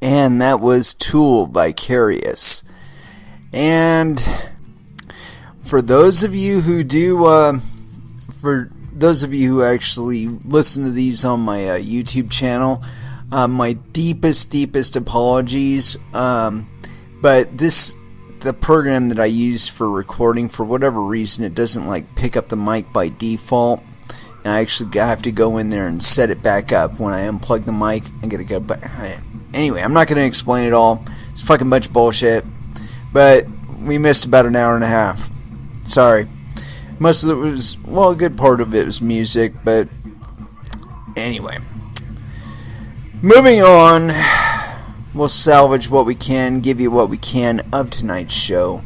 And that was Tool by Carious. And for those of you who actually listen to these on my YouTube channel, my deepest apologies. But the program that I use for recording, for whatever reason, it doesn't like pick up the mic by default. And I actually have to go in there and set it back up. When I unplug the mic, I gotta go back. Anyway, I'm not gonna explain it all. It's a fucking bunch of bullshit. But we missed about an hour and a half. Sorry. Most of it was, well, a good part of it was music, but anyway. Moving on. We'll salvage what we can, give you what we can of tonight's show.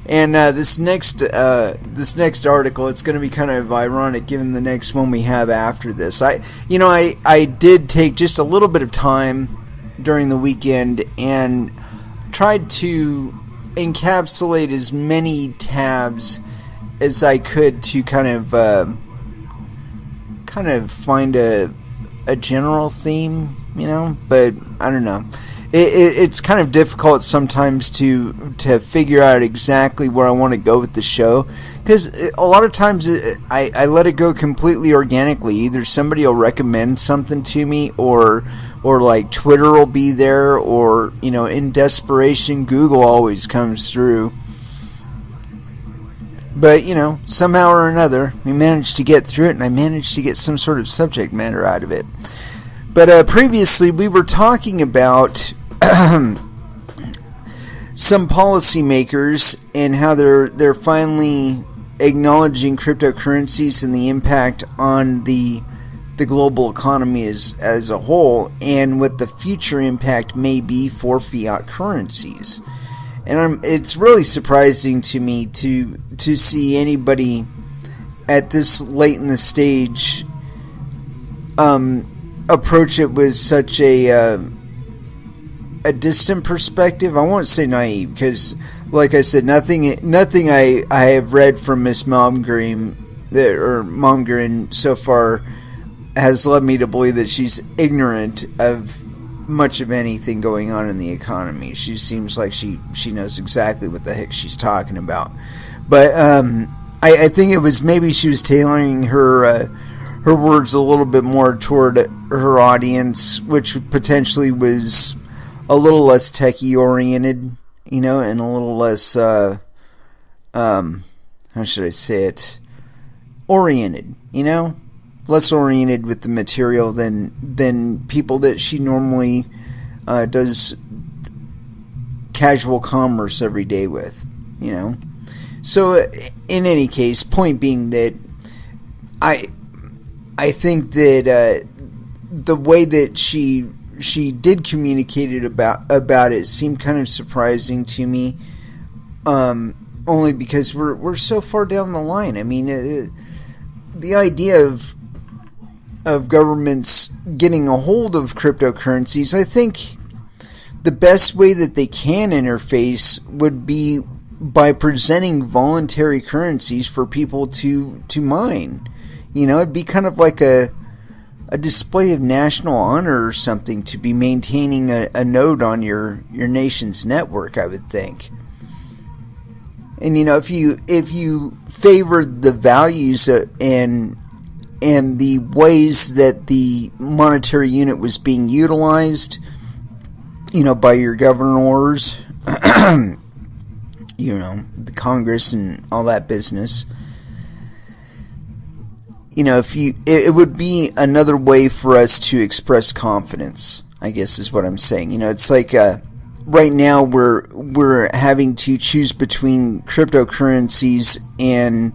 And this next article, it's going to be kind of ironic given the next one we have after this. I did take just a little bit of time during the weekend and tried to encapsulate as many tabs as I could to kind of find a general theme, but I don't know. It's kind of difficult sometimes to figure out exactly where I want to go with the show, because a lot of times I let it go completely organically. Either somebody will recommend something to me, or like Twitter will be there, or in desperation Google always comes through. But somehow or another we managed to get through it, and I managed to get some sort of subject matter out of it. But previously we were talking about some policymakers and how they're finally acknowledging cryptocurrencies and the impact on the global economy as a whole, and what the future impact may be for fiat currencies. And it's really surprising to me to see anybody at this late in the stage approach it with such a distant perspective. I won't say naive, because, like I said, nothing I have read from Miss Malmgren so far has led me to believe that she's ignorant of much of anything going on in the economy. She seems like she knows exactly what the heck she's talking about. But I think it was maybe she was tailoring her words a little bit more toward her audience, which potentially was a little less techie oriented, and a little less how should I say it, oriented, less oriented with the material than people that she normally does casual commerce every day with, So in any case, point being that I think that the way that she did communicate it about it seemed kind of surprising to me, only because we're so far down the line. I mean, the idea of governments getting a hold of cryptocurrencies, I think the best way that they can interface would be by presenting voluntary currencies for people to mine. It'd be kind of like a display of national honor or something to be maintaining a node on your nation's network, I would think. And if you favored the values and the ways that the monetary unit was being utilized, by your governors, the Congress and all that business, it would be another way for us to express confidence, I guess is what I'm saying. It's like right now we're having to choose between cryptocurrencies and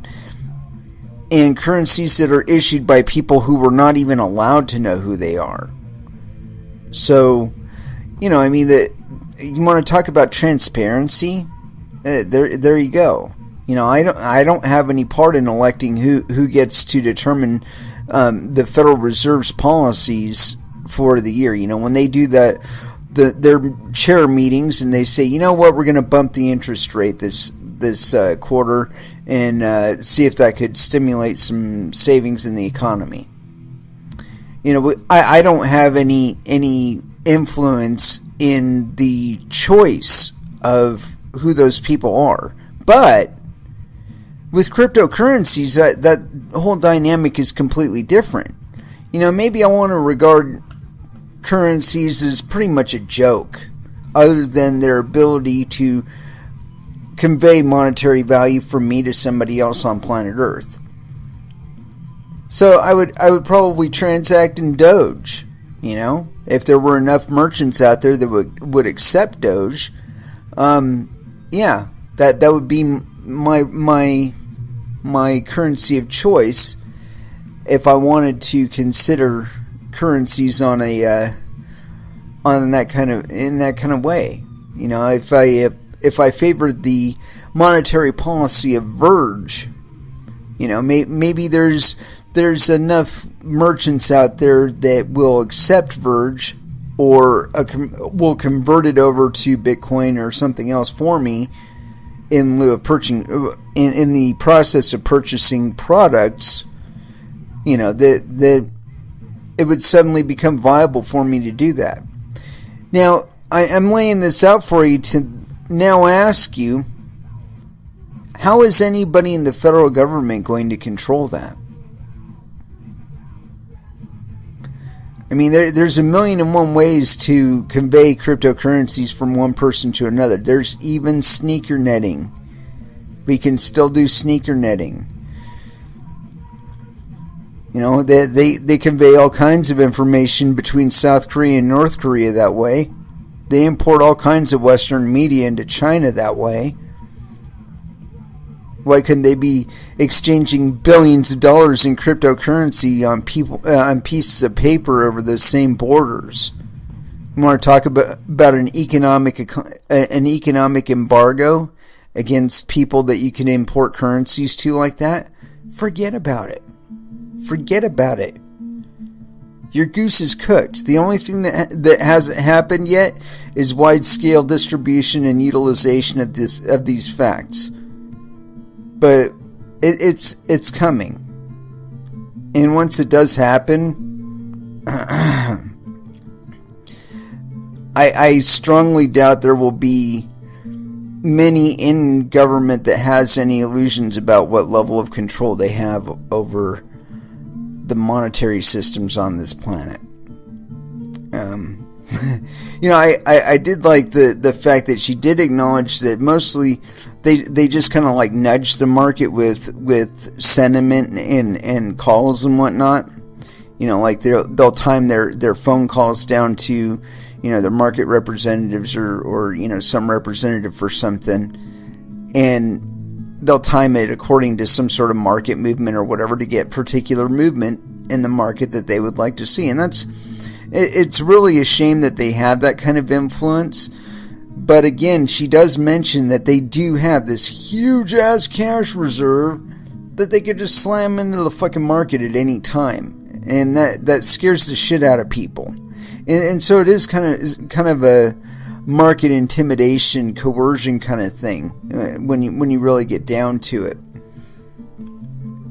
currencies that are issued by people who were not even allowed to know who they are. So, that you want to talk about transparency? There you go. I don't have any part in electing who gets to determine the Federal Reserve's policies for the year. When they do their chair meetings and they say, we're going to bump the interest rate this quarter and see if that could stimulate some savings in the economy. I don't have any influence in the choice of who those people are. But with cryptocurrencies, that whole dynamic is completely different. Maybe I want to regard currencies as pretty much a joke, other than their ability to convey monetary value from me to somebody else on planet Earth. So I would probably transact in Doge. If there were enough merchants out there that would accept Doge, that would be my currency of choice if I wanted to consider currencies in that kind of way. If I favored the monetary policy of Verge, maybe there's enough merchants out there that will accept Verge or will convert it over to Bitcoin or something else for me in lieu of purchasing, in the process of purchasing products, that it would suddenly become viable for me to do that. Now, I'm laying this out for you to now ask you, how is anybody in the federal government going to control that? I mean, there's 1,000,001 ways to convey cryptocurrencies from one person to another. There's even sneaker netting. We can still do sneaker netting. They convey all kinds of information between South Korea and North Korea that way. They import all kinds of Western media into China that way. Why couldn't they be exchanging billions of dollars in cryptocurrency on pieces of paper over those same borders? You want to talk about an economic embargo against people that you can import currencies to like that? Forget about it. Forget about it. Your goose is cooked. The only thing that hasn't happened yet is wide-scale distribution and utilization of these facts. But it's coming. And once it does happen, I strongly doubt there will be many in government that has any illusions about what level of control they have over the monetary systems on this planet. I did like the fact that she did acknowledge that mostly they just kind of like nudge the market with sentiment and calls and whatnot. Like they'll time their phone calls down to their market representatives or some representative for something, and they'll time it according to some sort of market movement or whatever to get particular movement in the market that they would like to see. And it's really a shame that they have that kind of influence. But again, she does mention that they do have this huge ass cash reserve that they could just slam into the fucking market at any time. And that scares the shit out of people. And so it is kind of a market intimidation, coercion kind of thing when you really get down to it.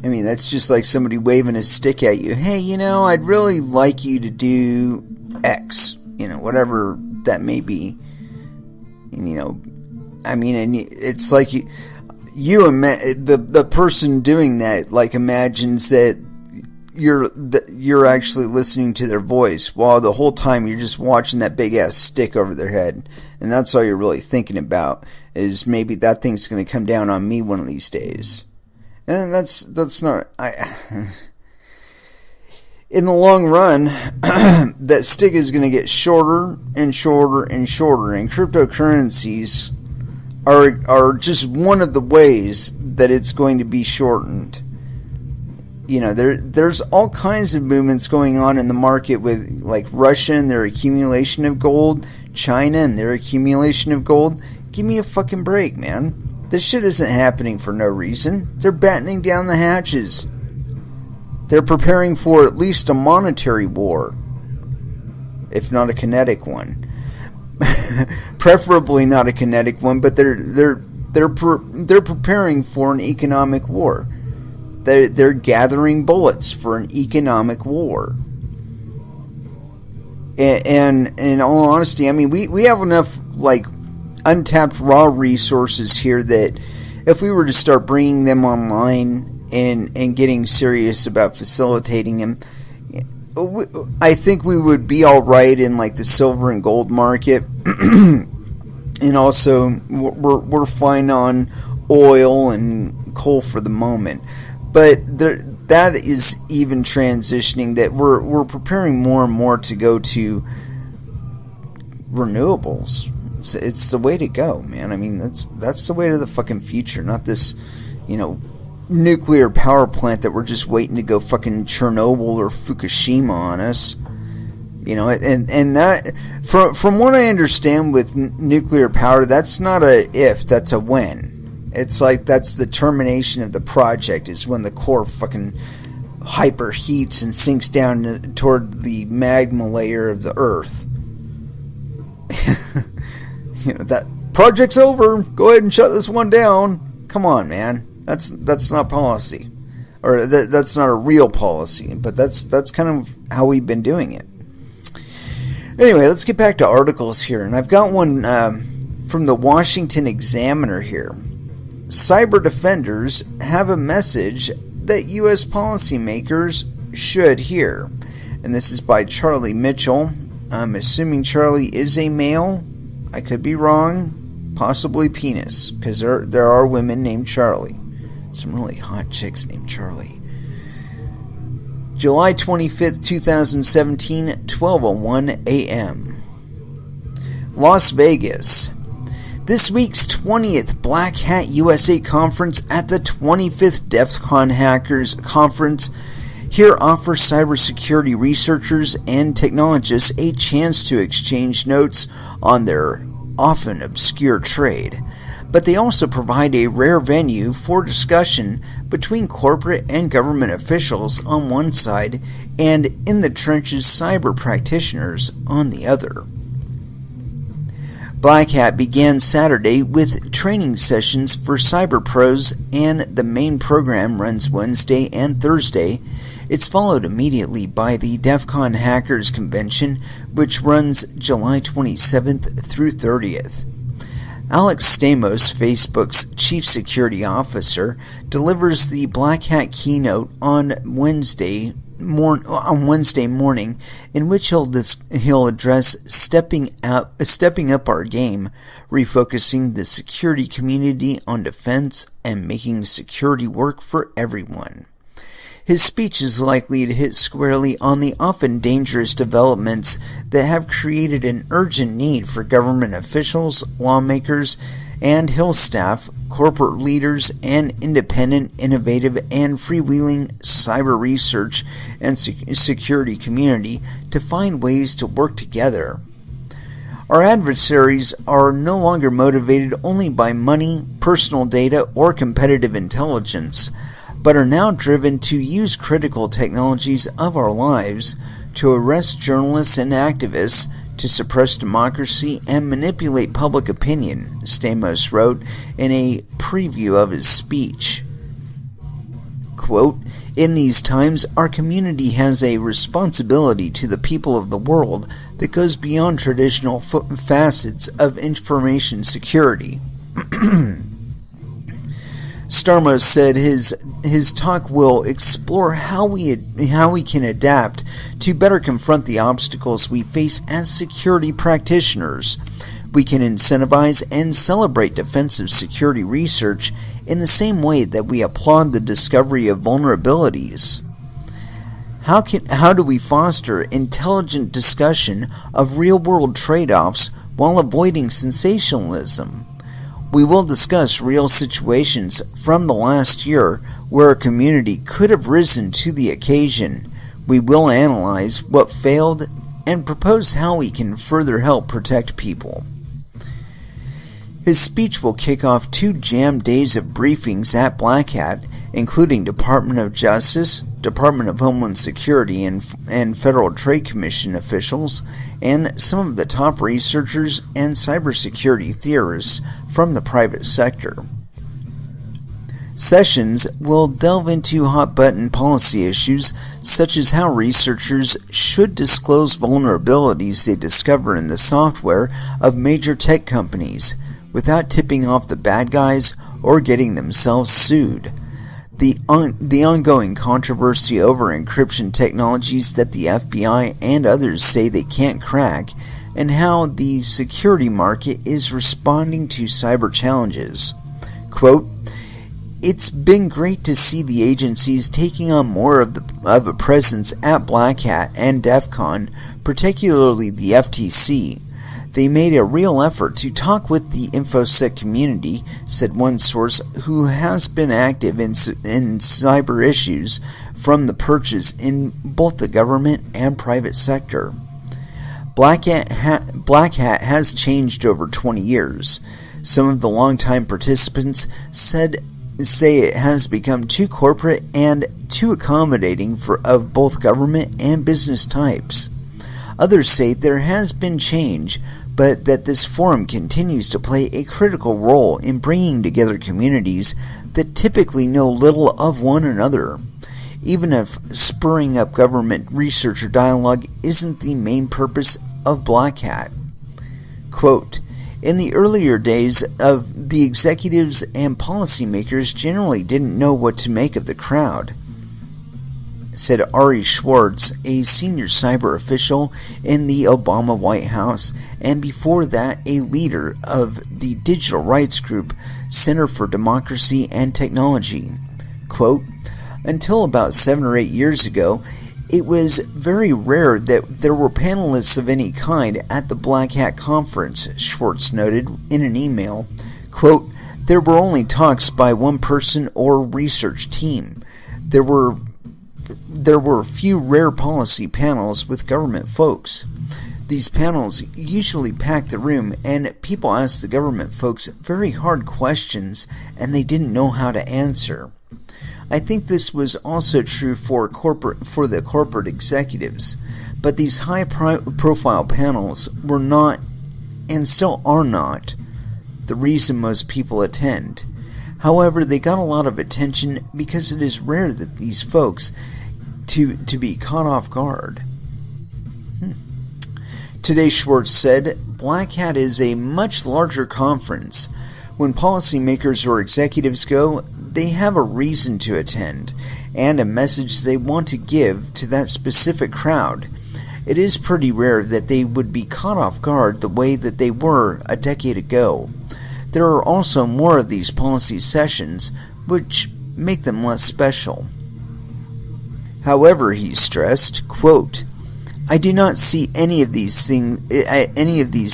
I mean, that's just like somebody waving a stick at you. Hey, I'd really like you to do X, whatever that may be. And, and it's like the person doing that like imagines that you're actually listening to their voice, while the whole time you're just watching that big ass stick over their head, and that's all you're really thinking about is maybe that thing's going to come down on me one of these days. And that's not. In the long run, that stick is going to get shorter and shorter and shorter, and cryptocurrencies are just one of the ways that it's going to be shortened. There's all kinds of movements going on in the market with like Russia and their accumulation of gold, China and their accumulation of gold. Give me a fucking break, man. This shit isn't happening for no reason. They're battening down the hatches. They're preparing for at least a monetary war, if not a kinetic one. Preferably not a kinetic one, but they're preparing for an economic war. They're gathering bullets for an economic war. And in all honesty, I mean, we have enough, like, untapped raw resources here that if we were to start bringing them online and getting serious about facilitating them, I think we would be all right in, like, the silver and gold market. And also, we're fine on oil and coal for the moment. But that is even transitioning, that we're preparing more and more to go to renewables. It's the way to go, man. I mean, that's the way to the fucking future, not this, nuclear power plant that we're just waiting to go fucking Chernobyl or Fukushima on us. And that, from what I understand with nuclear power, that's not a if, that's a when. It's like that's the termination of the project, is when the core fucking hyperheats and sinks down toward the magma layer of the Earth. That project's over. Go ahead and shut this one down. Come on, man. That's not policy, or that's not a real policy. But that's kind of how we've been doing it. Anyway, let's get back to articles here, and I've got one from the Washington Examiner here. Cyber defenders have a message that U.S. policymakers should hear, and this is by Charlie Mitchell. I'm assuming Charlie is a male. I could be wrong, possibly penis, because there are women named Charlie. Some really hot chicks named Charlie. July 25th, 2017, 12:01 a.m. Las Vegas. This week's 20th Black Hat USA Conference at the 25th DEF CON Hackers Conference here offers cybersecurity researchers and technologists a chance to exchange notes on their often obscure trade. But they also provide a rare venue for discussion between corporate and government officials on one side and in the trenches cyber practitioners on the other. Black Hat began Saturday with training sessions for cyber pros, and the main program runs Wednesday and Thursday. It's followed immediately by the DEF CON Hackers Convention, which runs July 27th through 30th. Alex Stamos, Facebook's chief security officer, delivers the Black Hat keynote on Wednesday morning, in which he'll address stepping up our game, refocusing the security community on defense and making security work for everyone. His speech is likely to hit squarely on the often dangerous developments that have created an urgent need for government officials, lawmakers, and Hill staff, corporate leaders, and independent, innovative, and freewheeling cyber research and security community to find ways to work together. Our adversaries are no longer motivated only by money, personal data, or competitive intelligence, but are now driven to use critical technologies of our lives to arrest journalists and activists, to suppress democracy and manipulate public opinion, Stamos wrote in a preview of his speech. Quote, "In these times, our community has a responsibility to the people of the world that goes beyond traditional facets of information security." Stamos said his talk will explore how we can adapt to better confront the obstacles we face as security practitioners. We can incentivize and celebrate defensive security research in the same way that we applaud the discovery of vulnerabilities. How do we foster intelligent discussion of real-world trade-offs while avoiding sensationalism? We will discuss real situations from the last year where a community could have risen to the occasion. We will analyze what failed and propose how we can further help protect people. His speech will kick off 2 jammed days of briefings at Black Hat, including Department of Justice, Department of Homeland Security, and Federal Trade Commission officials, and some of the top researchers and cybersecurity theorists from the private sector. Sessions will delve into hot-button policy issues such as how researchers should disclose vulnerabilities they discover in the software of major tech companies without tipping off the bad guys or getting themselves sued. The ongoing controversy over encryption technologies that the FBI and others say they can't crack, and how the security market is responding to cyber challenges. Quote, "It's been great to see the agencies taking on more of a presence at Black Hat and DEF CON, particularly the FTC. They made a real effort to talk with the InfoSec community," said one source who has been active in cyber issues from the perches in both the government and private sector. Black Hat has changed over 20 years. Some of the longtime participants say it has become too corporate and too accommodating of both government and business types. Others say there has been change, but that this forum continues to play a critical role in bringing together communities that typically know little of one another, even if spurring up government research or dialogue isn't the main purpose of Black Hat. Quote, "In the earlier days of the executives and policymakers generally didn't know what to make of the crowd," said Ari Schwartz, a senior cyber official in the Obama White House, and before that a leader of the digital rights group Center for Democracy and Technology. Quote, "Until about 7 or 8 years ago, it was very rare that there were panelists of any kind at the Black Hat conference," Schwartz noted in an email. Quote, "There were only talks by one person or research team. There were few rare policy panels with government folks. These panels usually pack the room, and people ask the government folks very hard questions, and they didn't know how to answer. I think this was also true for the corporate executives, but these high-profile panels were not, and still are not, the reason most people attend. However, they got a lot of attention because it is rare that these folks to be caught off guard." Today, Schwartz said, "Black Hat is a much larger conference. When policymakers or executives go, they have a reason to attend, and a message they want to give to that specific crowd. It is pretty rare that they would be caught off guard the way that they were a decade ago. There are also more of these policy sessions, which make them less special." However, he stressed, quote, "I do not see any of these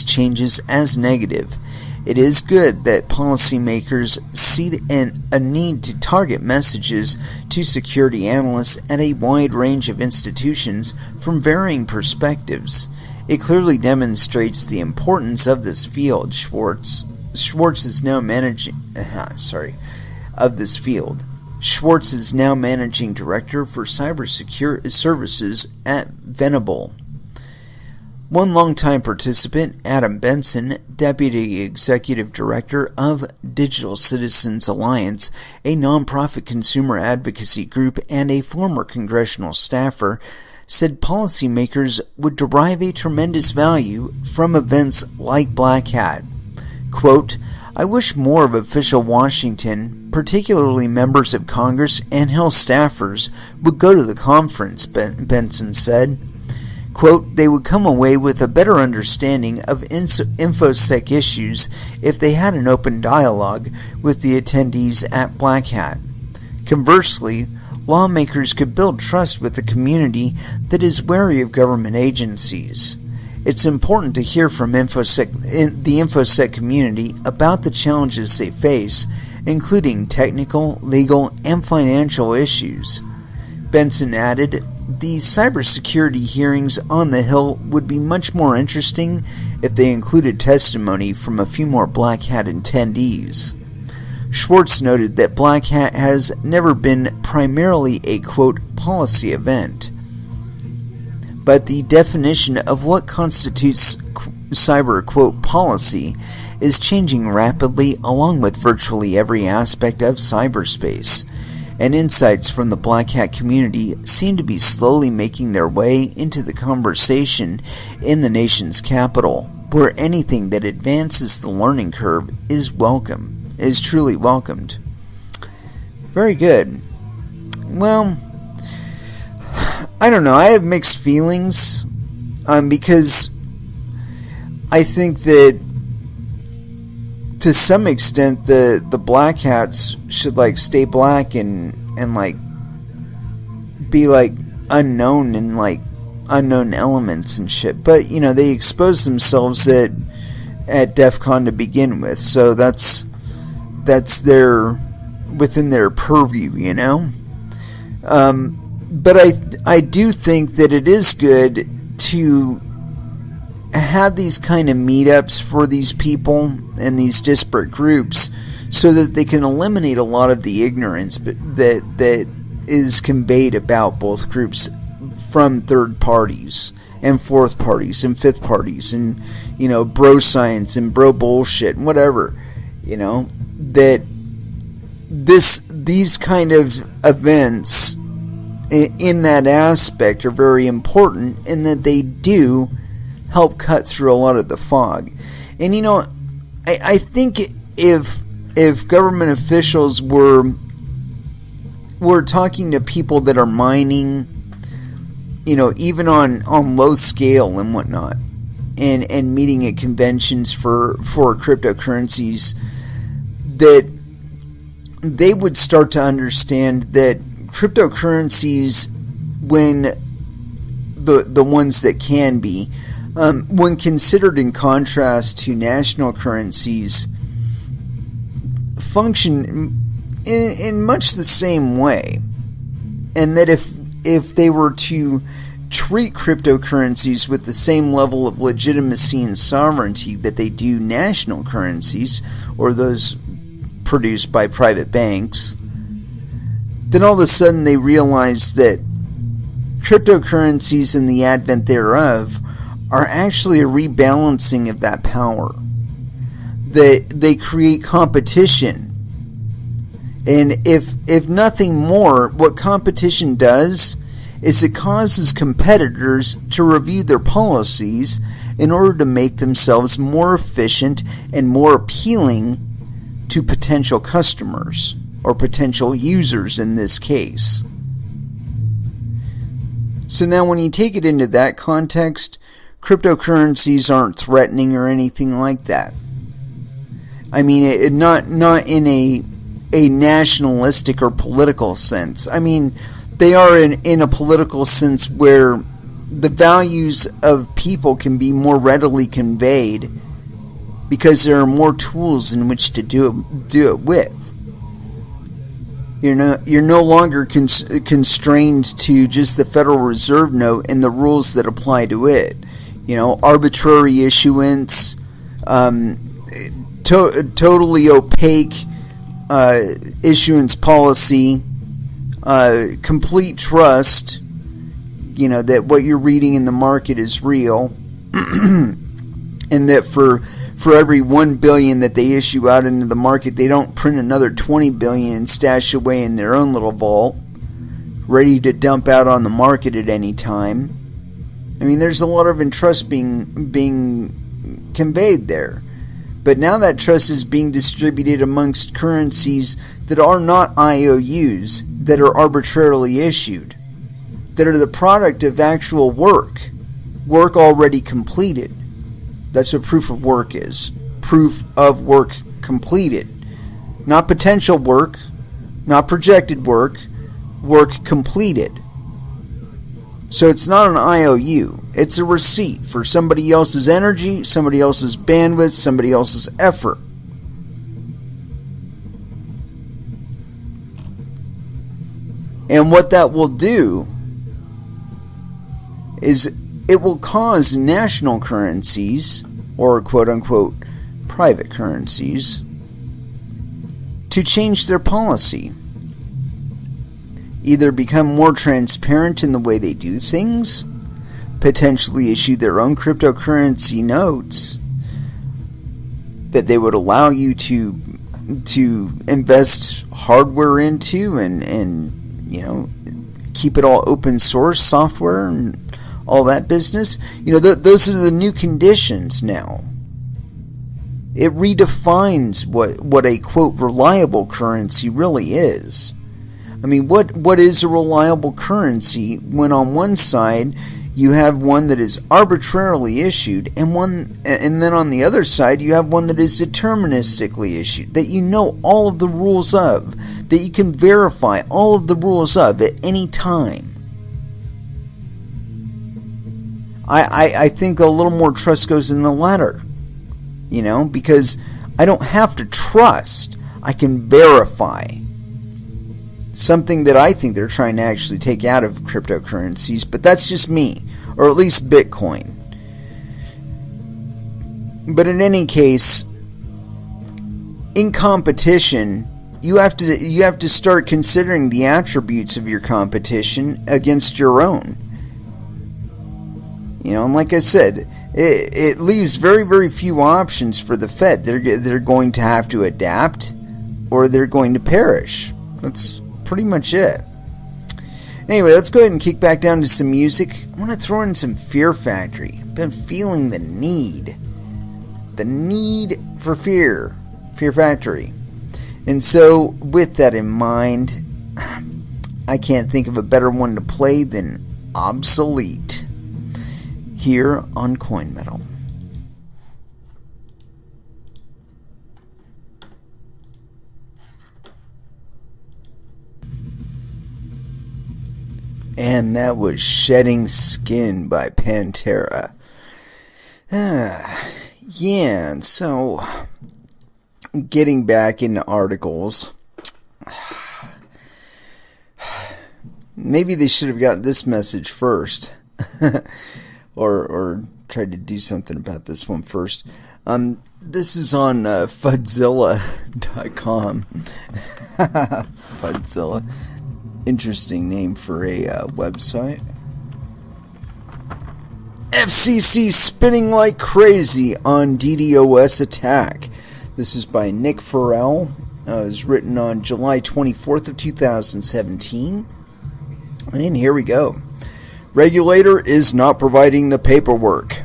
changes as negative. It is good that policymakers see a need to target messages to security analysts at a wide range of institutions from varying perspectives. It clearly demonstrates the importance of this field." Schwartz is now managing director for cybersecurity services at Venable. One longtime participant, Adam Benson, Deputy Executive Director of Digital Citizens Alliance, a nonprofit consumer advocacy group and a former congressional staffer, said policymakers would derive a tremendous value from events like Black Hat. Quote, "I wish more of official Washington, particularly members of Congress and Hill staffers, would go to the conference," Benson said. Quote, "They would come away with a better understanding of InfoSec issues if they had an open dialogue with the attendees at Black Hat. Conversely, lawmakers could build trust with a community that is wary of government agencies. It's important to hear from the InfoSec community about the challenges they face, including technical, legal, and financial issues." Benson added, "The cybersecurity hearings on the Hill would be much more interesting if they included testimony from a few more Black Hat attendees." Schwartz noted that Black Hat has never been primarily a, quote, policy event, but the definition of what constitutes cyber, quote, policy is changing rapidly along with virtually every aspect of cyberspace, and insights from the Black Hat community seem to be slowly making their way into the conversation in the nation's capital, where anything that advances the learning curve is truly welcomed. Very good. Well, I don't know. I have mixed feelings because I think that to some extent the Black Hats should like stay black and like be like unknown and like unknown elements and shit. But you know, they expose themselves at DEF CON to begin with, so that's their within their purview, you know. But I do think that it is good to have these kind of meetups for these people and these disparate groups so that they can eliminate a lot of the ignorance that is conveyed about both groups from third parties and fourth parties and fifth parties and, you know, bro science and bro bullshit and whatever, you know, that these kind of events in that aspect are very important, in that they do help cut through a lot of the fog. And you know, I think if government officials were talking to people that are mining, you know, even on low scale and whatnot, and meeting at conventions for cryptocurrencies, that they would start to understand that cryptocurrencies, when the ones that can be, when considered in contrast to national currencies, function in much the same way, and that if they were to treat cryptocurrencies with the same level of legitimacy and sovereignty that they do national currencies or those produced by private banks, then all of a sudden they realize that cryptocurrencies and the advent thereof are actually a rebalancing of that power. They create competition. And if nothing more, what competition does is it causes competitors to review their policies in order to make themselves more efficient and more appealing to potential customers, or potential users in this case. So now when you take it into that context, cryptocurrencies aren't threatening or anything like that. I mean, not in a nationalistic or political sense. I mean, they are in a political sense where the values of people can be more readily conveyed because there are more tools in which to do it with. You're no longer constrained to just the Federal Reserve note and the rules that apply to it. You know, arbitrary issuance, totally opaque issuance policy, complete trust, you know, that what you're reading in the market is real, and that for every 1 billion that they issue out into the market, they don't print another 20 billion and stash away in their own little vault, ready to dump out on the market at any time. I mean, there's a lot of trust being conveyed there. But now that trust is being distributed amongst currencies that are not IOUs, that are arbitrarily issued, that are the product of actual work already completed. That's what proof of work is. Proof of work completed. Not potential work, not projected work, work completed. So it's not an IOU. It's a receipt for somebody else's energy, somebody else's bandwidth, somebody else's effort. And what that will do is it will cause national currencies, or quote-unquote private currencies, to change their policy. Either become more transparent in the way they do things, potentially issue their own cryptocurrency notes, that they would allow you to invest hardware into and keep it all open source software and all that business. Those are the new conditions now. It redefines what a, quote, reliable currency really is. I mean, what is a reliable currency when on one side you have one that is arbitrarily issued and then on the other side you have one that is deterministically issued, that you know all of the rules of, that you can verify all of the rules of at any time. I think a little more trust goes in the latter, because I don't have to trust, I can verify. Something that I think they're trying to actually take out of cryptocurrencies, but that's just me, or at least Bitcoin. But in any case, in competition, you have to start considering the attributes of your competition against your own. And like I said, it leaves very, very few options for the Fed. They're going to have to adapt, or they're going to perish. That's pretty much it. Anyway, let's go ahead and kick back down to some music. I want to throw in some Fear Factory. I've been feeling the need for Fear Factory. And so, with that in mind, I can't think of a better one to play than Obsolete here on Coin Metal. And that was Shedding Skin by Pantera. Yeah, and so getting back into articles. Maybe they should have got this message first. or tried to do something about this one first. This is on Fudzilla.com. Fudzilla. Interesting name for a website. FCC spinning like crazy on DDoS attack. This is by Nick Farrell. It was written on July 24th of 2017. And here we go. Regulator is not providing the paperwork.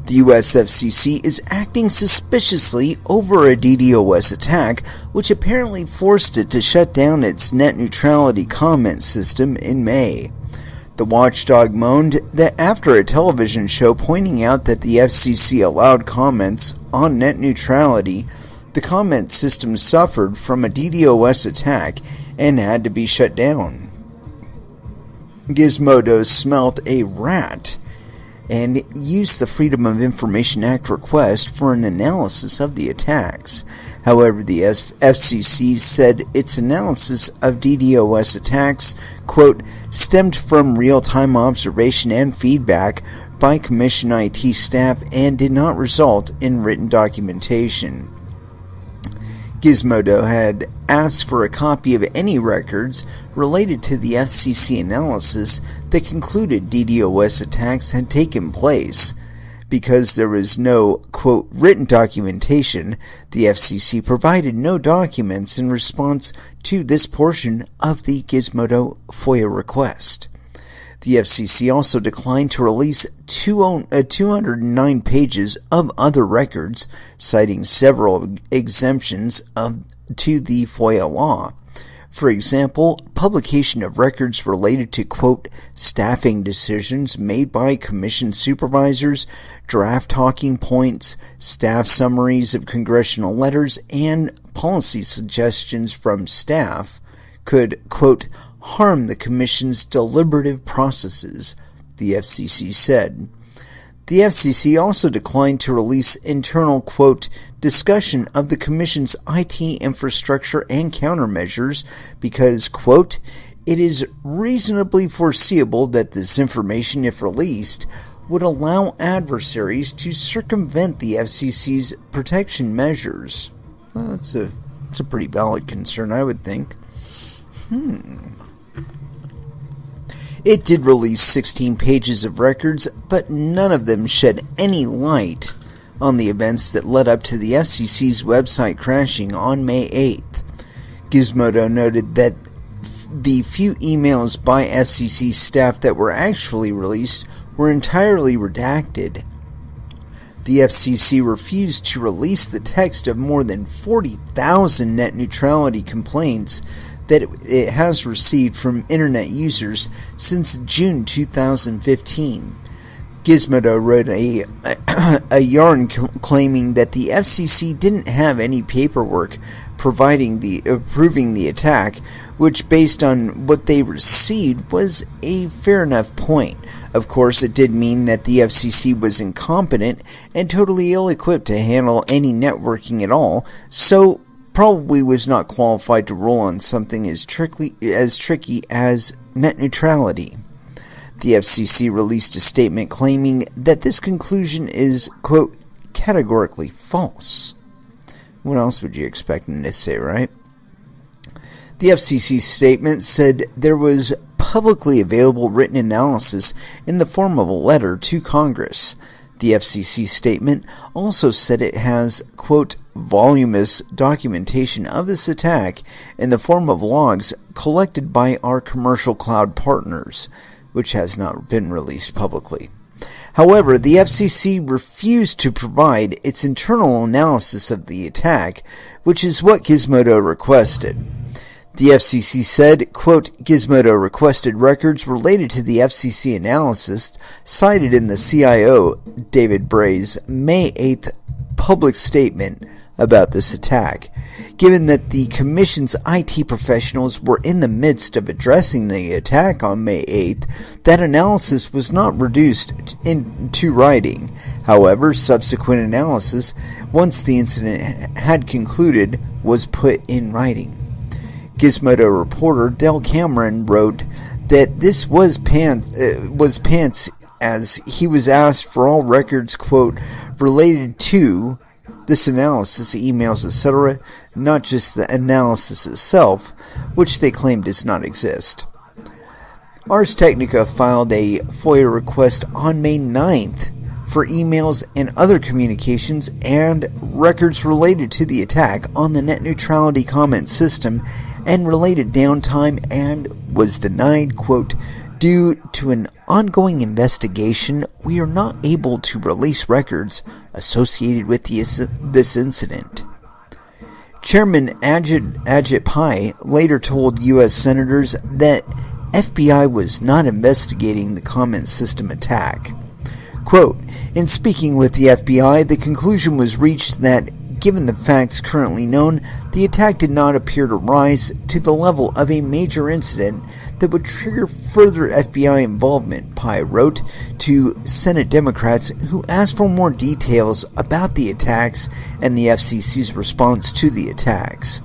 The US FCC is acting suspiciously over a DDoS attack, which apparently forced it to shut down its net neutrality comment system in May. The watchdog moaned that after a television show pointing out that the FCC allowed comments on net neutrality, the comment system suffered from a DDoS attack and had to be shut down. Gizmodo smelt a rat and used the Freedom of Information Act request for an analysis of the attacks. However, the FCC said its analysis of DDoS attacks, quote, stemmed from real-time observation and feedback by Commission IT staff and did not result in written documentation. Gizmodo had asked for a copy of any records related to the FCC analysis that concluded DDoS attacks had taken place. Because there was no, quote, written documentation, the FCC provided no documents in response to this portion of the Gizmodo FOIA request. The FCC also declined to release 209 pages of other records, citing several exemptions to the FOIA law. For example, publication of records related to, quote, staffing decisions made by commission supervisors, draft talking points, staff summaries of congressional letters, and policy suggestions from staff could, quote, harm the Commission's deliberative processes, the FCC said. The FCC also declined to release internal, quote, discussion of the Commission's IT infrastructure and countermeasures because, quote, it is reasonably foreseeable that this information, if released, would allow adversaries to circumvent the FCC's protection measures. Well, that's a pretty valid concern, I would think. It did release 16 pages of records, but none of them shed any light on the events that led up to the FCC's website crashing on May 8th. Gizmodo noted that the few emails by FCC staff that were actually released were entirely redacted. The FCC refused to release the text of more than 40,000 net neutrality complaints that it has received from internet users since June 2015. Gizmodo wrote a yarn claiming that the FCC didn't have any paperwork approving the attack, which, based on what they received, was a fair enough point. Of course, it did mean that the FCC was incompetent and totally ill-equipped to handle any networking at all, so probably was not qualified to rule on something as tricky as net neutrality. The FCC released a statement claiming that this conclusion is, quote, categorically false. What else would you expect them to say, right? The FCC statement said there was publicly available written analysis in the form of a letter to Congress. The FCC statement also said it has, quote, voluminous documentation of this attack in the form of logs collected by our commercial cloud partners, which has not been released publicly. However, the FCC refused to provide its internal analysis of the attack, which is what Gizmodo requested. The FCC said, quote, Gizmodo requested records related to the FCC analysis cited in the CIO, David Bray's May 8th public statement about this attack. Given that the Commission's IT professionals were in the midst of addressing the attack on May 8th, that analysis was not reduced into writing. However, subsequent analysis, once the incident had concluded, was put in writing. Gizmodo reporter Del Cameron wrote that this was pants as he was asked for all records, quote, related to this analysis, emails, etc., not just the analysis itself, which they claim does not exist. Ars Technica filed a FOIA request on May 9th for emails and other communications and records related to the attack on the net neutrality comment system and related downtime, and was denied, quote, due to an ongoing investigation, we are not able to release records associated with this incident. Chairman Ajit Pai later told U.S. senators that FBI was not investigating the comment system attack. Quote, in speaking with the FBI, the conclusion was reached that, given the facts currently known, the attack did not appear to rise to the level of a major incident that would trigger further FBI involvement, Pai wrote to Senate Democrats who asked for more details about the attacks and the FCC's response to the attacks.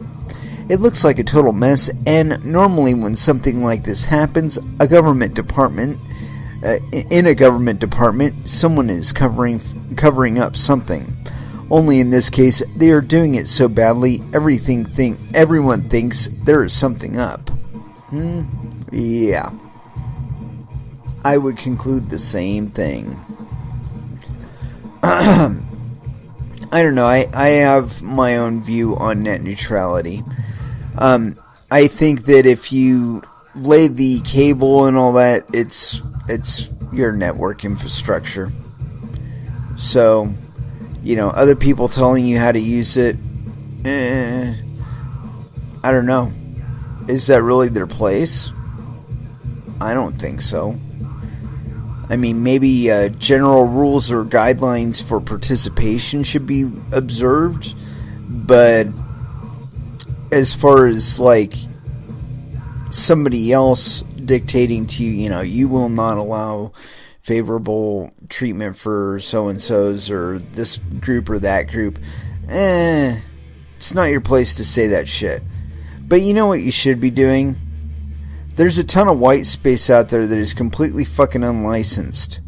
It looks like a total mess, and normally when something like this happens, in a government department, someone is covering up something. Only in this case, they are doing it so badly, everyone thinks there is something up. Yeah. I would conclude the same thing. I don't know, I have my own view on net neutrality. I think that if you lay the cable and all that, it's your network infrastructure. So, you know, other people telling you how to use it, I don't know. Is that really their place? I don't think so. I mean, maybe general rules or guidelines for participation should be observed, but as far as, like, somebody else dictating to you, you know, you will not allow favorable treatment for so-and-sos or this group or that group, it's not your place to say that shit. But you know what you should be doing? There's a ton of white space out there that is completely fucking unlicensed.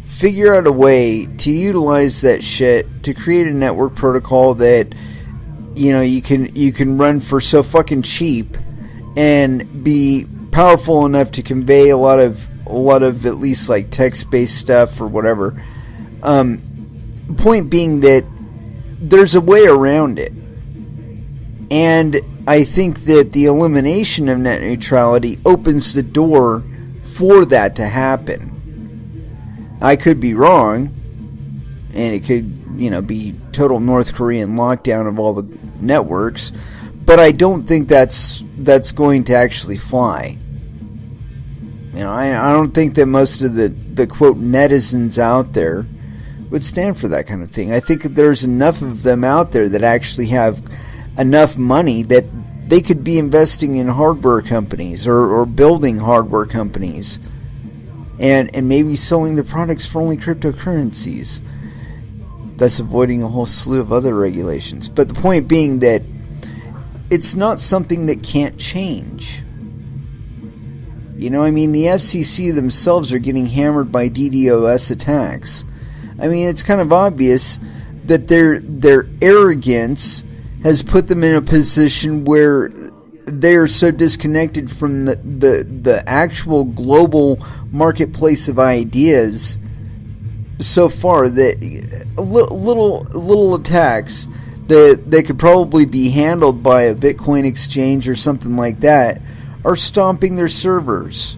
Figure out a way to utilize that shit to create a network protocol that, you know, you can run for so fucking cheap and be powerful enough to convey a lot of at least like text-based stuff or whatever. point being that there's a way around it. And I think that the elimination of net neutrality opens the door for that to happen. I could be wrong, and it could, be total North Korean lockdown of all the networks, but I don't think that's going to actually fly. I don't think that most of the quote netizens out there would stand for that kind of thing. I think that there's enough of them out there that actually have enough money that they could be investing in hardware companies or building hardware companies and maybe selling their products for only cryptocurrencies. That's avoiding a whole slew of other regulations. But the point being that it's not something that can't change. The FCC themselves are getting hammered by DDoS attacks. It's kind of obvious that their arrogance has put them in a position where they are so disconnected from the actual global marketplace of ideas so far that little attacks that they could probably be handled by a Bitcoin exchange or something like that are stomping their servers.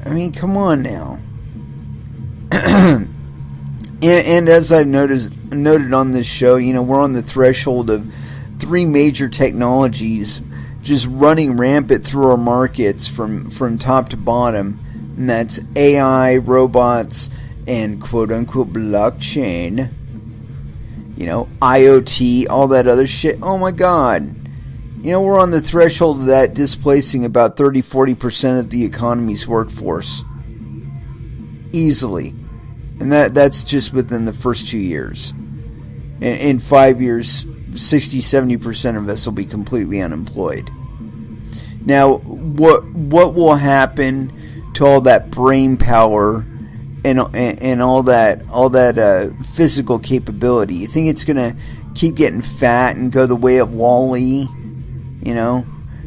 Come on now. And as I've noted on this show, we're on the threshold of three major technologies just running rampant through our markets from top to bottom, and that's AI, robots, and quote-unquote blockchain, IoT, all that other shit. Oh my god. We're on the threshold of that displacing about 30-40% of the economy's workforce. Easily. And that's just within the first 2 years. In 5 years, 60-70% of us will be completely unemployed. Now, what will happen to all that brain power and all that physical capability? You think it's gonna keep getting fat and go the way of Wall-E?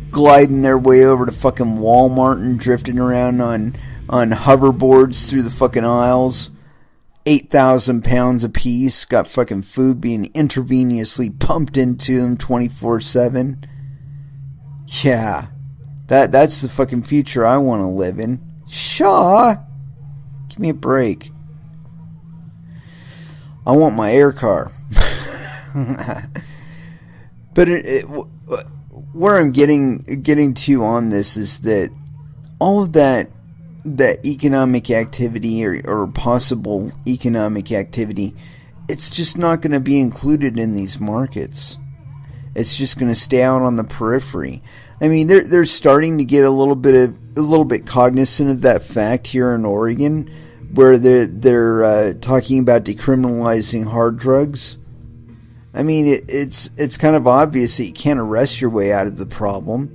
Gliding their way over to fucking Walmart and drifting around on hoverboards through the fucking aisles. 8,000 pounds apiece, got fucking food being intravenously pumped into them 24/7. Yeah, that's the fucking future I want to live in. Shaw, give me a break. I want my air car. But where I'm getting to on this is that all of that economic activity or possible economic activity, it's just not going to be included in these markets. It's just going to stay out on the periphery. They're starting to get a little bit cognizant of that fact here in Oregon, where they're talking about decriminalizing hard drugs. It's kind of obvious that you can't arrest your way out of the problem.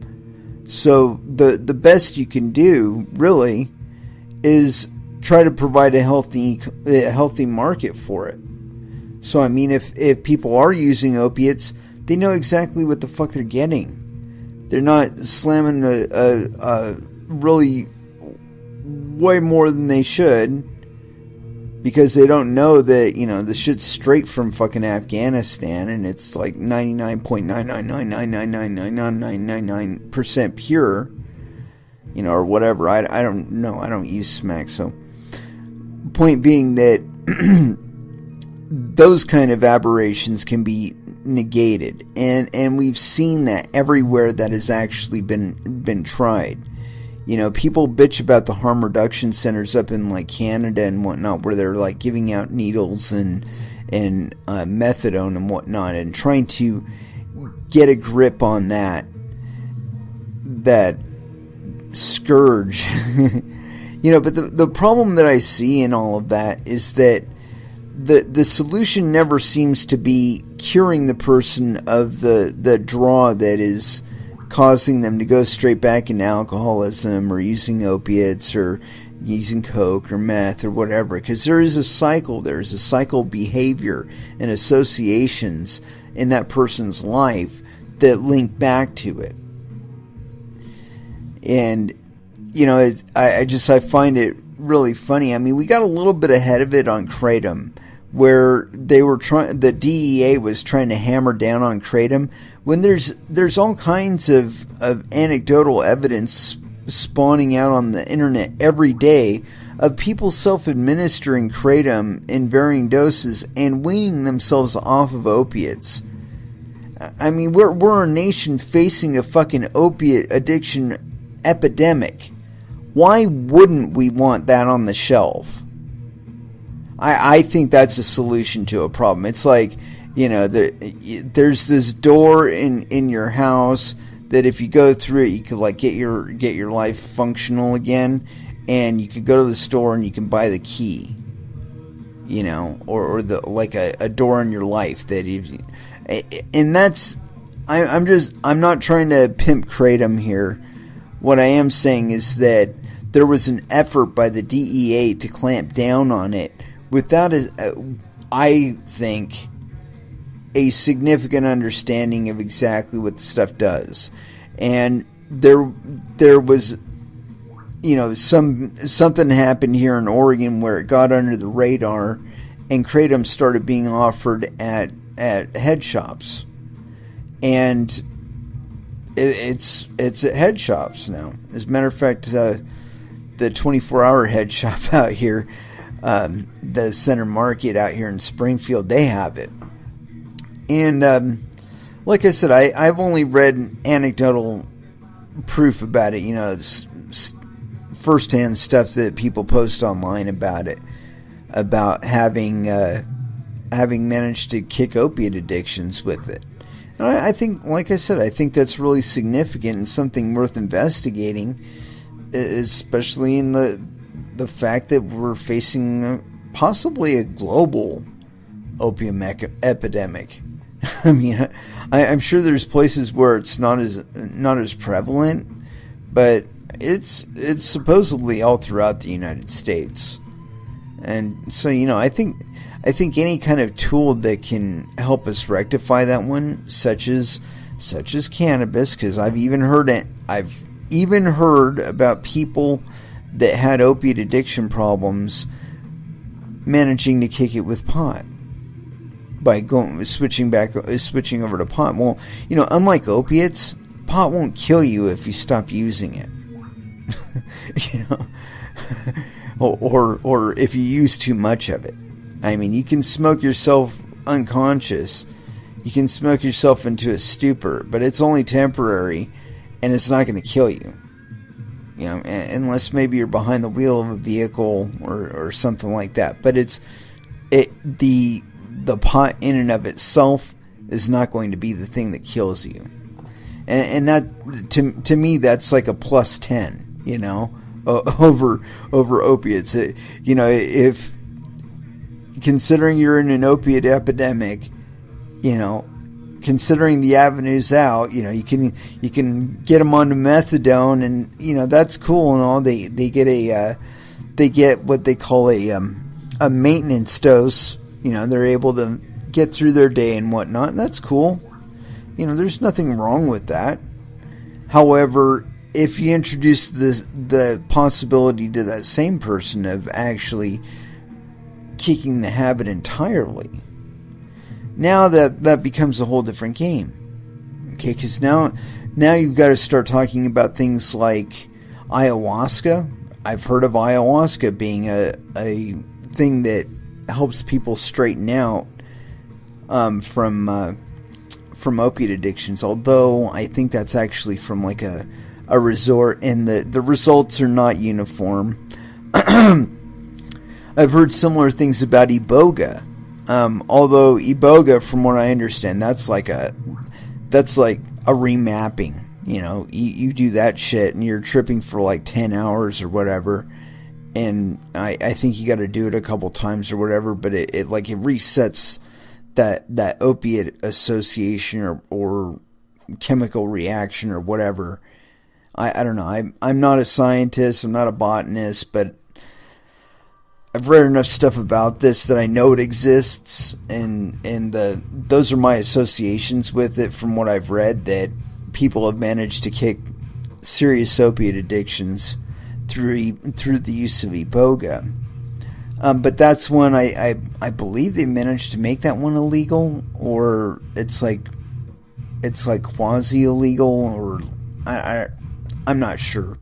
So the best you can do, really, is try to provide a healthy market for it. So if people are using opiates, they know exactly what the fuck they're getting. They're not slamming a really way more than they should, because they don't know that the shit's straight from fucking Afghanistan and it's like 99.999999999% pure. Or whatever. I don't know. I don't use smack. So, point being that those kind of aberrations can be negated, and we've seen that everywhere that has actually been tried. People bitch about the harm reduction centers up in like Canada and whatnot, where they're like giving out needles and methadone and whatnot, and trying to get a grip on that scourge. But the problem that I see in all of that is that the solution never seems to be curing the person of the draw that is causing them to go straight back into alcoholism or using opiates or using coke or meth or whatever, because there's a cycle behavior and associations in that person's life that link back to it. And I find it really funny. We got a little bit ahead of it on Kratom, where the DEA was trying to hammer down on kratom, when there's all kinds of anecdotal evidence spawning out on the internet every day of people self-administering kratom in varying doses and weaning themselves off of opiates. I mean, we're a nation facing a fucking opiate addiction epidemic. Why wouldn't we want that on the shelf? I think that's a solution to a problem. It's like, there's this door in your house that if you go through it, you could like get your life functional again, and you could go to the store and you can buy the key, or the like a door in your life that and that's I'm not trying to pimp kratom here. What I am saying is that there was an effort by the DEA to clamp down on it without, I think, a significant understanding of exactly what the stuff does. And there was, something happened here in Oregon where it got under the radar, and kratom started being offered at head shops, and it's at head shops now. As a matter of fact, the 24-hour head shop out here, the Center Market out here in Springfield, they have it. And like I said, I've only read anecdotal proof about it, firsthand stuff that people post online about it, about having managed to kick opiate addictions with it. And I think, like I said, I think that's really significant and something worth investigating, especially in the fact that we're facing possibly a global opium epidemic. I mean, I'm sure there's places where it's not as prevalent, but it's supposedly all throughout the United States. And so, I think any kind of tool that can help us rectify that one, such as cannabis, because I've even heard about people that had opiate addiction problems managing to kick it with pot by switching over to pot. Well, unlike opiates, pot won't kill you if you stop using it. or if you use too much of it. I mean, you can smoke yourself unconscious. You can smoke yourself into a stupor, but it's only temporary, and it's not going to kill you. Unless maybe you're behind the wheel of a vehicle or something like that. But the pot in and of itself is not going to be the thing that kills you. And that, to me, that's like a plus 10, over opiates. If considering you're in an opiate epidemic, considering the avenues out, you can get them onto methadone, and that's cool and all. They get what they call a maintenance dose. They're able to get through their day and whatnot, and that's cool. There's nothing wrong with that. However, if you introduce the possibility to that same person of actually kicking the habit entirely, now that becomes a whole different game. Okay, because now you've got to start talking about things like ayahuasca. I've heard of ayahuasca being a thing that helps people straighten out from opiate addictions, although I think that's actually from like a resort, and the results are not uniform. I've heard similar things about iboga, although iboga, from what I understand, that's like a remapping. You do that shit and you're tripping for like 10 hours or whatever, and I think you got to do it a couple times or whatever, but it resets that opiate association or chemical reaction or whatever. I don't know. I'm not a scientist. I'm not a botanist, but I've read enough stuff about this that I know it exists, and those are my associations with it from what I've read, that people have managed to kick serious opiate addictions through the use of iboga. But that's one I believe they managed to make that one illegal, or it's like quasi illegal, or I'm not sure,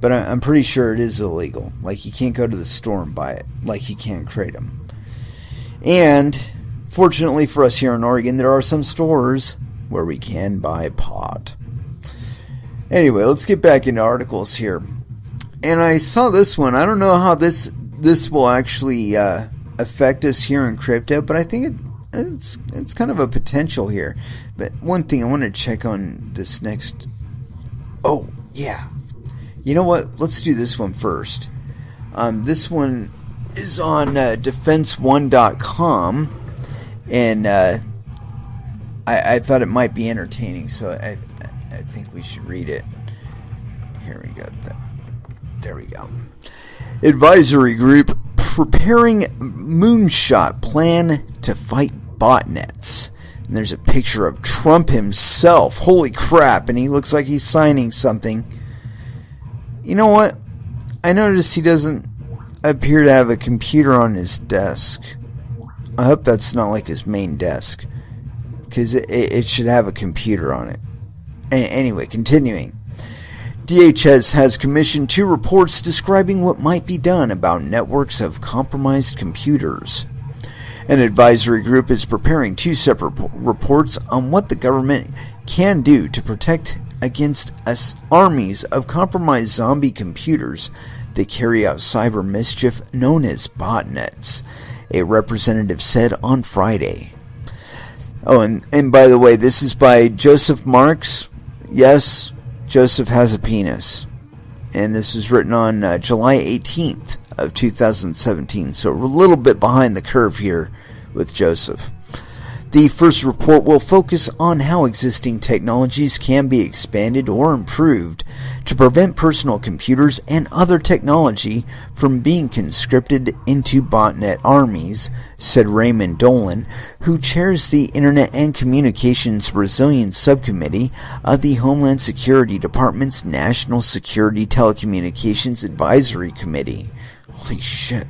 but I'm pretty sure it is illegal. Like, you can't go to the store and buy it, like you can't crate them. And fortunately for us here in Oregon, there are some stores where we can buy pot. Anyway, let's get back into articles here. And I saw this one. I don't know how this will actually affect us here in crypto, but I think it's kind of a potential here. But one thing I want to check on this next. Oh, yeah. You know what? Let's do this one first. This one is on defense1.com, and I thought it might be entertaining, so I think we should read it. Here we go. There we go. Advisory group preparing moonshot plan to fight botnets. And there's a picture of Trump himself. Holy crap. And he looks like he's signing something. You know what? I noticed he doesn't appear to have a computer on his desk. I hope that's not like his main desk, because it should have a computer on it. Anyway, continuing. DHS has commissioned 2 reports describing what might be done about networks of compromised computers. An advisory group is preparing 2 separate reports on what the government can do to protect against armies of compromised zombie computers that carry out cyber mischief known as botnets, a representative said on Friday. Oh, and by the way, this is by Joseph Marks. Yes, Joseph has a penis. And this was written on July 18th of 2017. So we're a little bit behind the curve here with Joseph. The first report will focus on how existing technologies can be expanded or improved to prevent personal computers and other technology from being conscripted into botnet armies, said Raymond Dolan, who chairs the Internet and Communications Resilience Subcommittee of the Homeland Security Department's National Security Telecommunications Advisory Committee. Holy shit.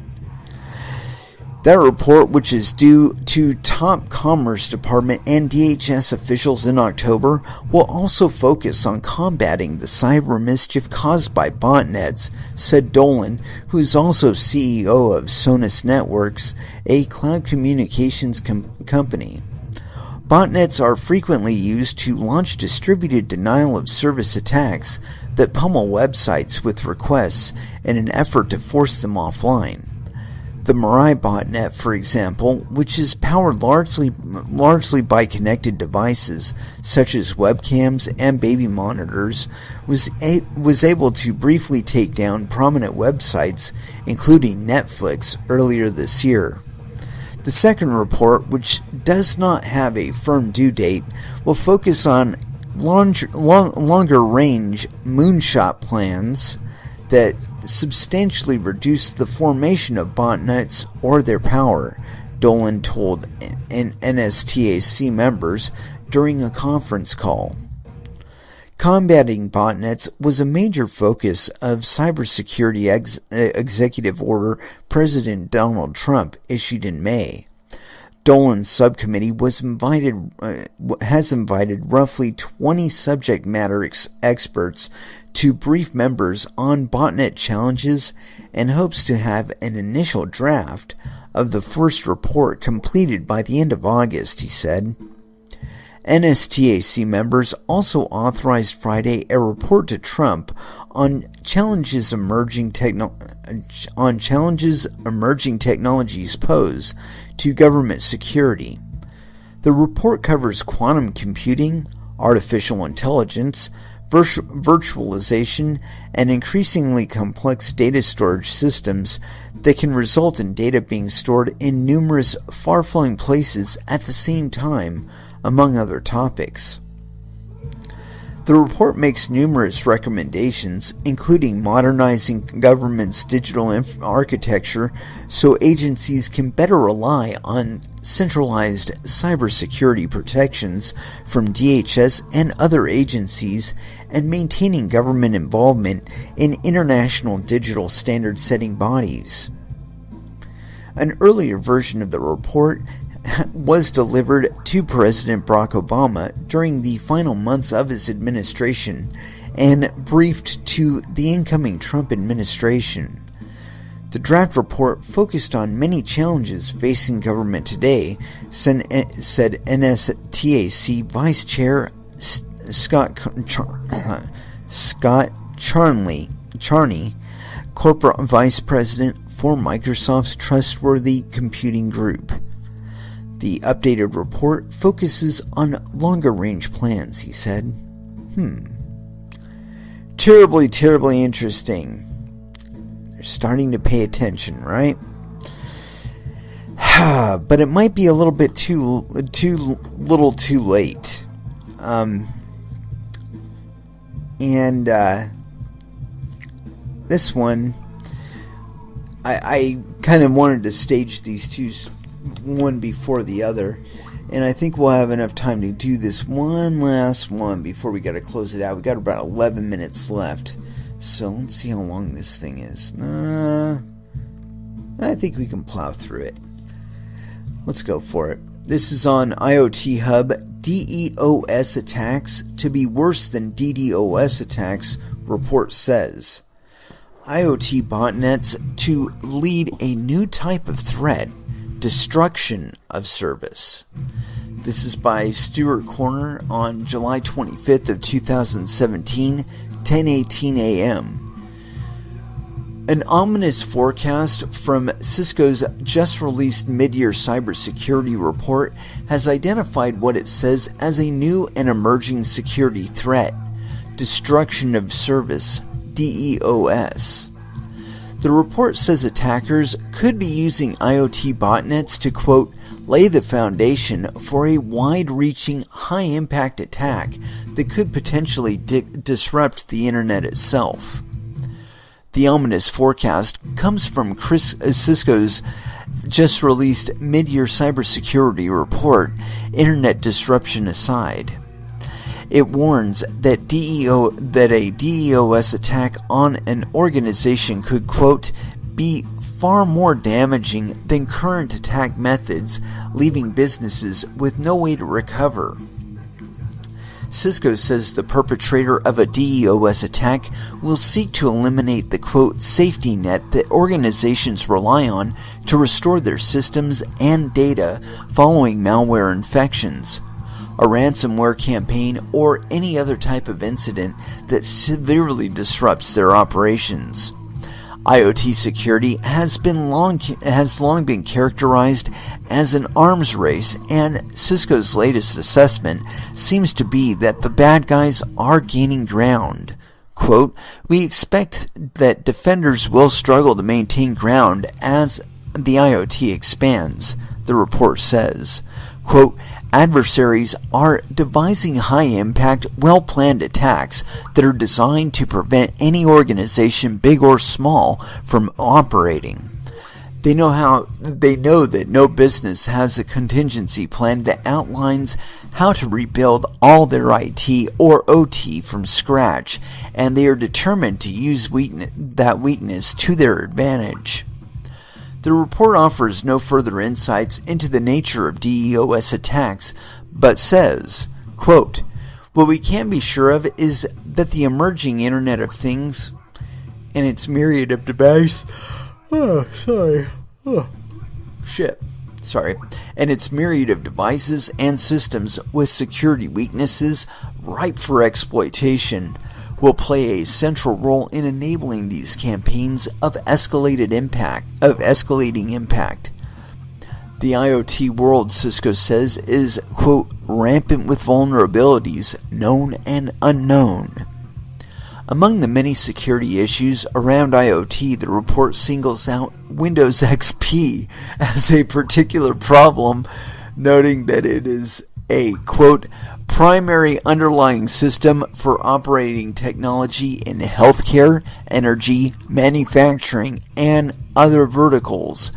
That report, which is due to top Commerce Department and DHS officials in October, will also focus on combating the cyber mischief caused by botnets, said Dolan, who is also CEO of Sonos Networks, a cloud communications company. Botnets are frequently used to launch distributed denial-of-service attacks that pummel websites with requests in an effort to force them offline. The Mirai botnet, for example, which is powered largely by connected devices such as webcams and baby monitors, was able to briefly take down prominent websites, including Netflix, earlier this year. The second report, which does not have a firm due date, will focus on longer-range moonshot plans that substantially reduce the formation of botnets or their power, Dolan told NSTAC members during a conference call. Combating botnets was a major focus of cybersecurity executive order President Donald Trump issued in May. Dolan's subcommittee has invited roughly 20 subject matter experts to brief members on botnet challenges and hopes to have an initial draft of the first report completed by the end of August, he said. NSTAC members also authorized Friday a report to Trump on challenges emerging technologies pose to government security. The report covers quantum computing, artificial intelligence, virtualization, and increasingly complex data storage systems that can result in data being stored in numerous far-flung places at the same time, among other topics. The report makes numerous recommendations, including modernizing government's digital architecture so agencies can better rely on centralized cybersecurity protections from DHS and other agencies, and maintaining government involvement in international digital standard-setting bodies. An earlier version of the report was delivered to President Barack Obama during the final months of his administration and briefed to the incoming Trump administration. The draft report focused on many challenges facing government today, said NSTAC Vice Chair Scott Charney, Corporate Vice President for Microsoft's Trustworthy Computing Group. The updated report focuses on longer-range plans, he said. Terribly, terribly interesting. They're starting to pay attention, right? But it might be a little bit too late. This one, I kind of wanted to stage these two, one before the other, and I think we'll have enough time to do this one last one before we got to close it out. We got about 11 minutes left, so let's see how long this thing is. I think we can plow through it. Let's go for it. This is on IoT Hub. DDoS attacks to be worse than DDoS attacks, report says. IoT botnets to lead a new type of threat, destruction of service. This is by Stuart Corner on July 25th of 2017, 10:18 a.m. An ominous forecast from Cisco's just-released mid-year cybersecurity report has identified what it says as a new and emerging security threat, destruction of service, DDoS. The report says attackers could be using IoT botnets to, quote, lay the foundation for a wide-reaching, high-impact attack that could potentially disrupt the internet itself. The ominous forecast comes from Cisco's just-released mid-year cybersecurity report, Internet Disruption Aside. It warns that a DDoS attack on an organization could, quote, be far more damaging than current attack methods, leaving businesses with no way to recover. Cisco says the perpetrator of a DDoS attack will seek to eliminate the, quote, safety net that organizations rely on to restore their systems and data following malware infections, a ransomware campaign, or any other type of incident that severely disrupts their operations. IoT security has long been characterized as an arms race, and Cisco's latest assessment seems to be that the bad guys are gaining ground. Quote, we expect that defenders will struggle to maintain ground as the IoT expands, the report says. Quote, adversaries are devising high-impact, well-planned attacks that are designed to prevent any organization, big or small, from operating. They know that no business has a contingency plan that outlines how to rebuild all their IT or OT from scratch, and they are determined to use that weakness to their advantage. The report offers no further insights into the nature of DDoS attacks, but says, quote, what we can be sure of is that the emerging Internet of Things and its myriad of devices, and its myriad of devices and systems with security weaknesses ripe for exploitation will play a central role in enabling these campaigns of escalating impact. The IoT world, Cisco says, is, quote, rampant with vulnerabilities, known and unknown. Among the many security issues around IoT, the report singles out Windows XP as a particular problem, noting that it is a, quote, primary underlying system for operating technology in healthcare, energy, manufacturing, and other verticals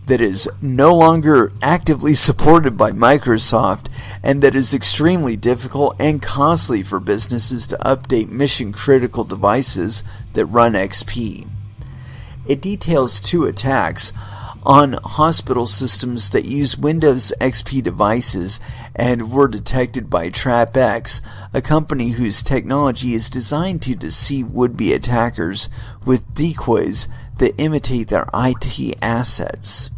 that is no longer actively supported by Microsoft and that is extremely difficult and costly for businesses to update mission-critical devices that run XP. It details two attacks on hospital systems that use Windows XP devices and were detected by TrapX, a company whose technology is designed to deceive would-be attackers with decoys that imitate their IT assets.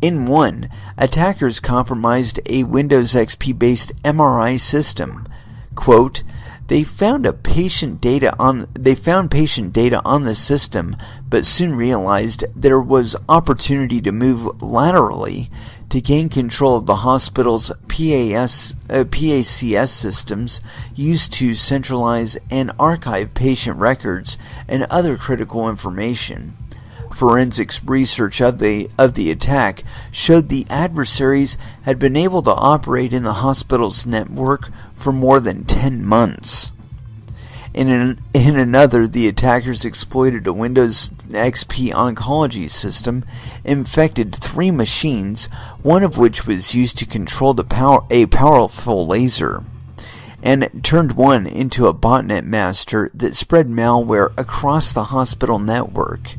In one, attackers compromised a Windows XP-based MRI system. Quote, They found patient data on the system, but soon realized there was opportunity to move laterally to gain control of the hospital's PACS systems used to centralize and archive patient records and other critical information. Forensics research of the attack showed the adversaries had been able to operate in the hospital's network for more than 10 months. In another, the attackers exploited a Windows XP oncology system, infected 3 machines, one of which was used to control a powerful laser, and turned one into a botnet master that spread malware across the hospital network.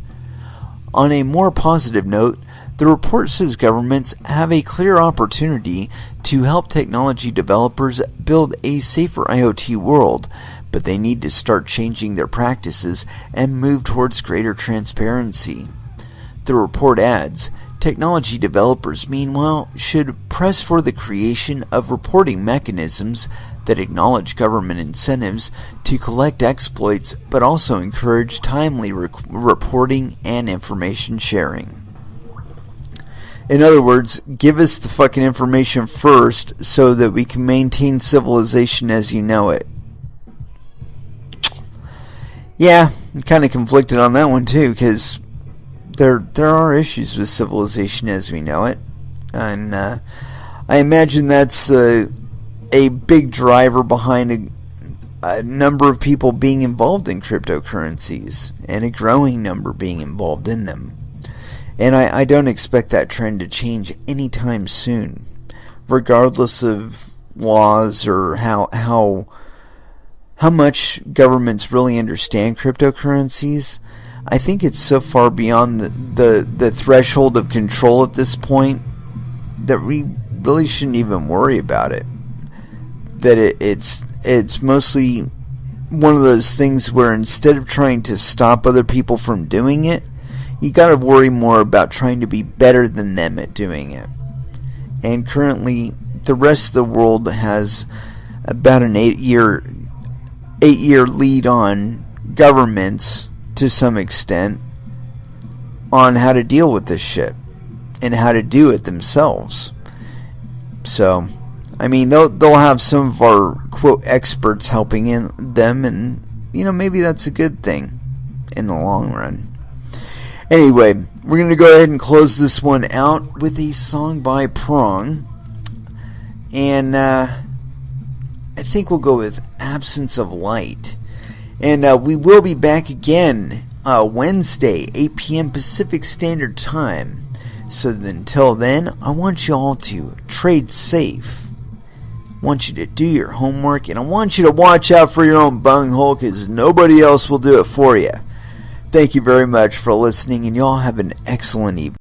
On a more positive note, the report says governments have a clear opportunity to help technology developers build a safer IoT world, but they need to start changing their practices and move towards greater transparency. The report adds, technology developers, meanwhile, should press for the creation of reporting mechanisms that acknowledge government incentives to collect exploits, but also encourage timely reporting and information sharing. In other words, give us the fucking information first so that we can maintain civilization as you know it. Yeah, I'm kind of conflicted on that one too, because there are issues with civilization as we know it, and I imagine that's a big driver behind a number of people being involved in cryptocurrencies, and a growing number being involved in them. And I don't expect that trend to change anytime soon, regardless of laws or how much governments really understand cryptocurrencies. I think it's so far beyond the threshold of control at this point that we really shouldn't even worry about it. That it's mostly one of those things where instead of trying to stop other people from doing it, you gotta worry more about trying to be better than them at doing it. And currently, the rest of the world has about an 8-year lead on governments to some extent on how to deal with this shit and how to do it themselves. So, I mean, they'll have some of our quote experts helping them, and maybe that's a good thing in the long run. Anyway, we're going to go ahead and close this one out with a song by Prong. And I think we'll go with Absence of Light. And we will be back again Wednesday, 8 p.m. Pacific Standard Time. So until then, I want you all to trade safe. I want you to do your homework. And I want you to watch out for your own bunghole, because nobody else will do it for you. Thank you very much for listening, and y'all have an excellent evening.